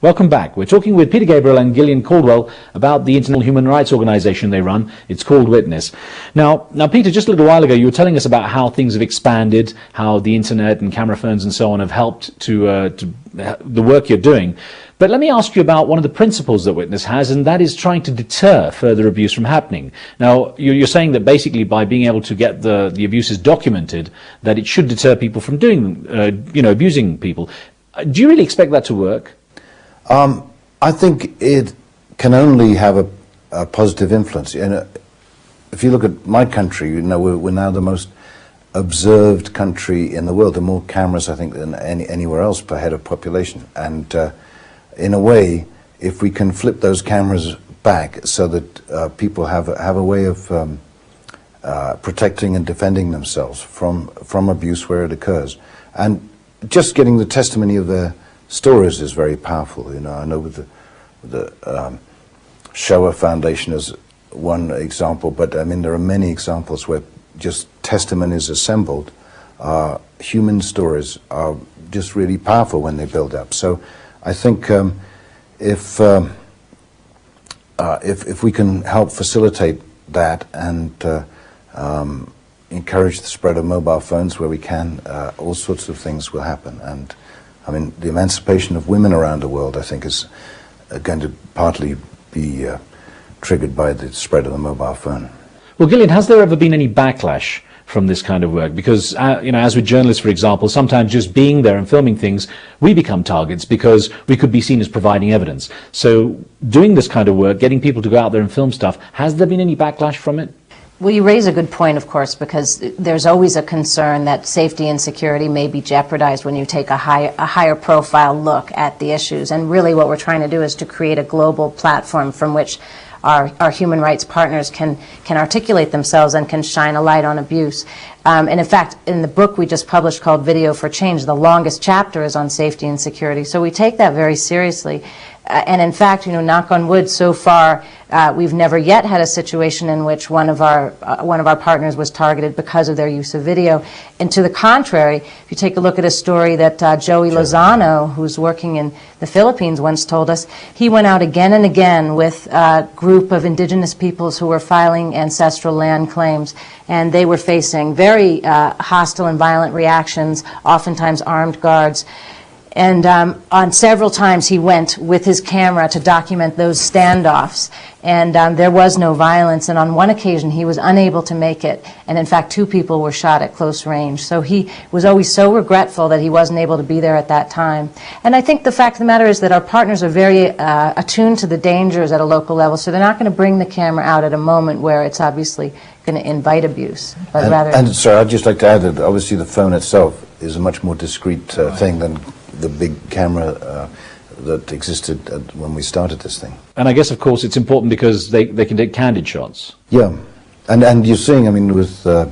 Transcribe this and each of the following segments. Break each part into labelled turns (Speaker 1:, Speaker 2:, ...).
Speaker 1: Welcome back. We're talking with Peter Gabriel and Gillian Caldwell about the international human rights organization they run. It's called Witness. Now, Peter, just a little while ago, you were telling us about how things have expanded, how the internet and camera phones and so on have helped to the work you're doing. But let me ask you about one of the principles that Witness has, and that is trying to deter further abuse from happening. Now, you're saying that basically by being able to get the abuses documented, that it should deter people from doing, abusing people. Do you really expect that to work?
Speaker 2: I think it can only have a positive influence. And if you look at my country, we're now the most observed country in the world. There are more cameras, I think, than anywhere else per head of population. And in a way, if we can flip those cameras back so that people have a way of protecting and defending themselves from abuse where it occurs, and just getting the testimony of their stories is very powerful. I know with the Shoah Foundation is one example, but I mean there are many examples where just testimonies assembled, human stories are just really powerful when they build up. So I think if we can help facilitate that and encourage the spread of mobile phones where we can, all sorts of things will happen. And I mean, the emancipation of women around the world, I think, is going to partly be triggered by the spread of the mobile phone.
Speaker 1: Well, Gillian, has there ever been any backlash from this kind of work? Because, as with journalists, for example, sometimes just being there and filming things, we become targets because we could be seen as providing evidence. So doing this kind of work, getting people to go out there and film stuff, has there been any backlash from it?
Speaker 3: Well, you raise a good point, of course, because there's always a concern that safety and security may be jeopardized when you take a higher profile look at the issues. And really what we're trying to do is to create a global platform from which our human rights partners can articulate themselves and can shine a light on abuse. And in fact, in the book we just published called Video for Change, the longest chapter is on safety and security. So we take that very seriously. And in fact, knock on wood, so far we've never yet had a situation in which one of our partners was targeted because of their use of video. And to the contrary, if you take a look at a story that Joey Lozano, who's working in the Philippines, once told us, he went out again and again with a group of indigenous peoples who were filing ancestral land claims, and they were facing very hostile and violent reactions, oftentimes armed guards. And on several times he went with his camera to document those standoffs, and there was no violence. And on one occasion he was unable to make it, and in fact 2 people were shot at close range. So he was always so regretful that he wasn't able to be there at that time. And I think the fact of the matter is that our partners are very attuned to the dangers at a local level, so they're not going to bring the camera out at a moment where it's obviously going to invite abuse, but rather...
Speaker 2: And sir, I'd just like to add that obviously the phone itself is a much more discreet thing than the big camera that existed when we started this thing.
Speaker 1: And I guess, of course, it's important because they can take candid shots.
Speaker 2: Yeah, and you're seeing, I mean, with the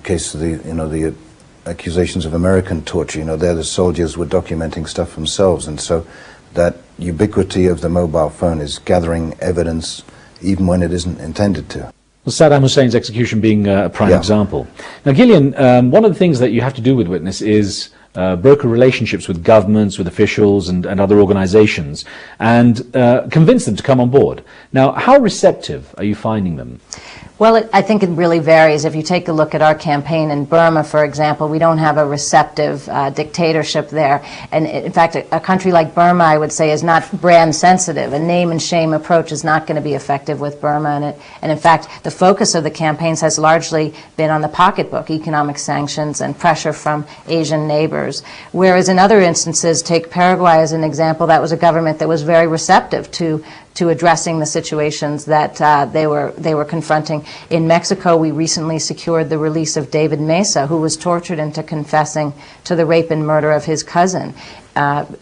Speaker 2: case of the accusations of American torture, there the soldiers were documenting stuff themselves, and so that ubiquity of the mobile phone is gathering evidence even when it isn't intended to.
Speaker 1: Well, Saddam Hussein's execution being a prime example. Now, Gillian, one of the things that you have to do with Witness is broker relationships with governments, with officials and other organizations, and convince them to come on board. Now, how receptive are you finding them?
Speaker 3: Well, I think it really varies. If you take a look at our campaign in Burma, for example, we don't have a receptive dictatorship there. And in fact, a country like Burma, I would say, is not brand sensitive. A name and shame approach is not going to be effective with Burma. And in fact, the focus of the campaigns has largely been on the pocketbook, economic sanctions and pressure from Asian neighbors. Whereas in other instances, take Paraguay as an example, that was a government that was very receptive to addressing the situations that they were confronting. In Mexico, we recently secured the release of David Mesa, who was tortured into confessing to the rape and murder of his cousin.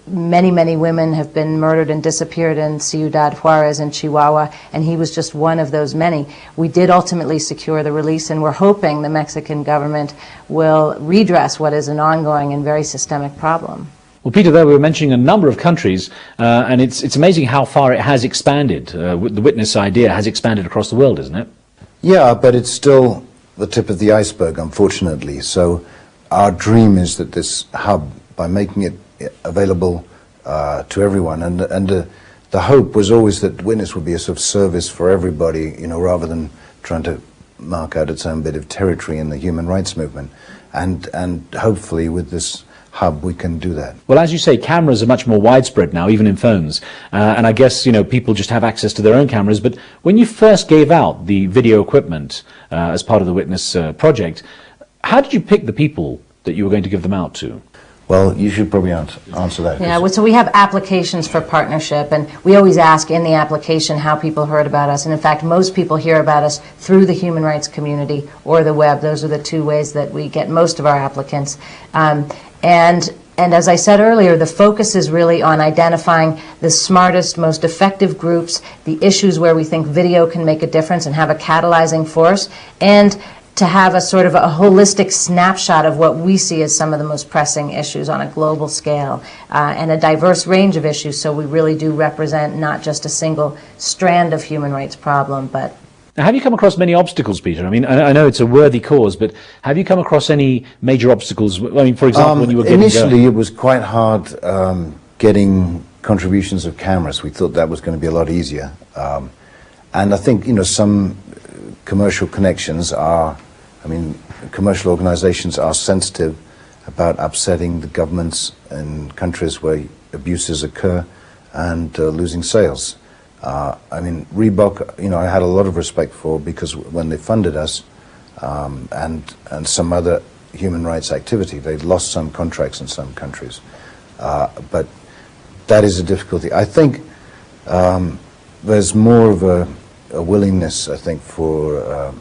Speaker 3: Many, many women have been murdered and disappeared in Ciudad Juarez in Chihuahua, and he was just one of those many. We did ultimately secure the release, and we're hoping the Mexican government will redress what is an ongoing and very systemic problem.
Speaker 1: Well, Peter, there we were mentioning a number of countries, and it's amazing how far it has expanded. The Witness idea has expanded across the world, isn't it?
Speaker 2: Yeah, but it's still the tip of the iceberg, unfortunately. So our dream is that this hub, by making it available to everyone, and the hope was always that Witness would be a sort of service for everybody, you know, rather than trying to mark out its own bit of territory in the human rights movement. And hopefully with this hub we can do that.
Speaker 1: Well, as you say, cameras are much more widespread now, even in phones. And I guess, you know, people just have access to their own cameras. But when you first gave out the video equipment as part of the Witness project, how did you pick the people that you were going to give them out to?
Speaker 2: Well, you should probably answer that.
Speaker 3: Yeah, so we have applications for partnership, and we always ask in the application how people heard about us. And in fact, most people hear about us through the human rights community or the web. Those are the two ways that we get most of our applicants. And as I said earlier, the focus is really on identifying the smartest, most effective groups, the issues where we think video can make a difference and have a catalyzing force, and to have a sort of a holistic snapshot of what we see as some of the most pressing issues on a global scale, and a diverse range of issues, so we really do represent not just a single strand of human rights problem, but...
Speaker 1: Now, have you come across many obstacles, Peter? I mean, I know it's a worthy cause, but have you come across any major obstacles? I mean, for example, when you were getting
Speaker 2: initially, it was quite hard getting contributions of cameras. We thought that was going to be a lot easier. And I think, you know, some commercial connections are, I mean, commercial organizations are sensitive about upsetting the governments in countries where abuses occur and losing sales. I mean, Reebok, you know, I had a lot of respect for, because when they funded us and some other human rights activity, they lost some contracts in some countries. But that is a difficulty. I think there's more of a willingness, I think, for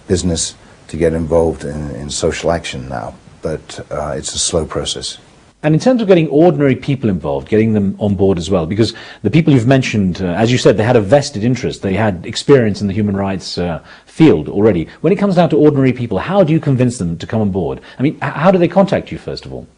Speaker 2: business to get involved in social action now, but it's a slow process.
Speaker 1: And in terms of getting ordinary people involved, getting them on board as well, because the people you've mentioned, as you said, they had a vested interest, they had experience in the human rights field already. When it comes down to ordinary people, how do you convince them to come on board? I mean, how do they contact you, first of all?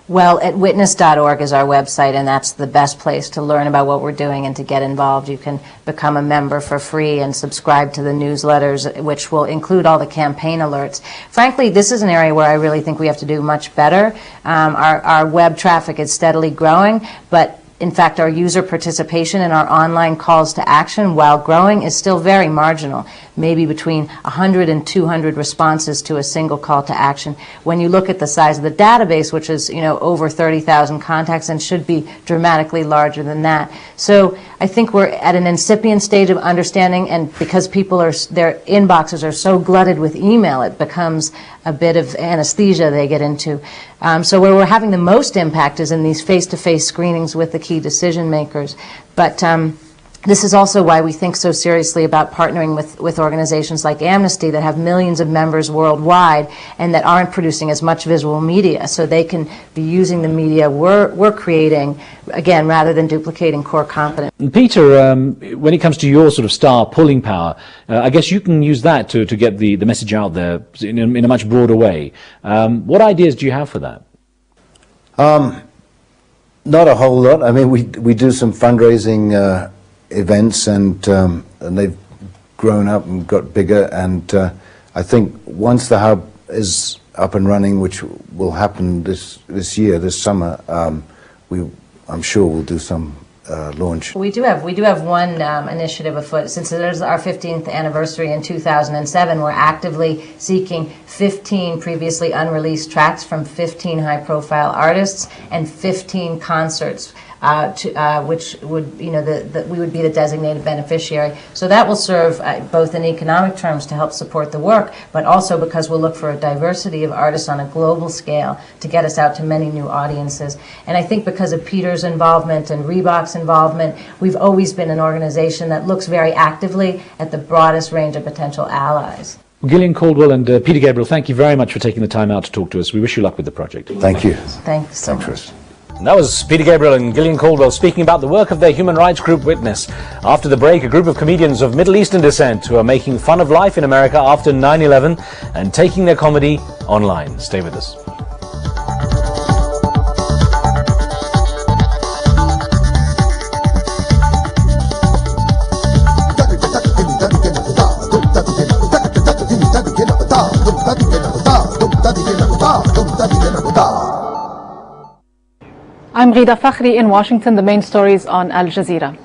Speaker 3: Well, at witness.org is our website, and that's the best place to learn about what we're doing and to get involved. You can become a member for free and subscribe to the newsletters, which will include all the campaign alerts. Frankly, this is an area where I really think we have to do much better. Our web traffic is steadily growing, but in fact, our user participation in our online calls to action, while growing, is still very marginal, maybe between 100 and 200 responses to a single call to action. When you look at the size of the database, which is, you know, over 30,000 contacts and should be dramatically larger than that. So I think we're at an incipient stage of understanding, and because people their inboxes are so glutted with email, it becomes a bit of anesthesia they get into. So where we're having the most impact is in these face-to-face screenings with the key decision makers. But this is also why we think so seriously about partnering with organizations like Amnesty that have millions of members worldwide and that aren't producing as much visual media, so they can be using the media we're creating, again, rather than duplicating core competence.
Speaker 1: And Peter, when it comes to your sort of star pulling power, I guess you can use that to get the message out there in a much broader way. What ideas do you have for that?
Speaker 2: Not a whole lot. I mean, we do some fundraising events, and they've grown up and got bigger, and I think once the hub is up and running, which will happen this summer, I'm sure we'll do some launch.
Speaker 3: We do have one initiative afoot. Since it is our 15th anniversary in 2007, we're actively seeking 15 previously unreleased tracks from 15 high-profile artists and 15 concerts, which would, you know, we would be the designated beneficiary. So that will serve both in economic terms to help support the work, but also because we'll look for a diversity of artists on a global scale to get us out to many new audiences. And I think because of Peter's involvement and Reebok's involvement, we've always been an organization that looks very actively at the broadest range of potential allies.
Speaker 1: Gillian Caldwell and Peter Gabriel, thank you very much for taking the time out to talk to us. We wish you luck with the project.
Speaker 2: Thank you.
Speaker 3: Thanks so much.
Speaker 1: And that was Peter Gabriel and Gillian Caldwell speaking about the work of their human rights group Witness. After the break, a group of comedians of Middle Eastern descent who are making fun of life in America after 9/11 and taking their comedy online. Stay with us.
Speaker 4: I'm I'm Ghida Fakhri in Washington. The main stories on Al Jazeera.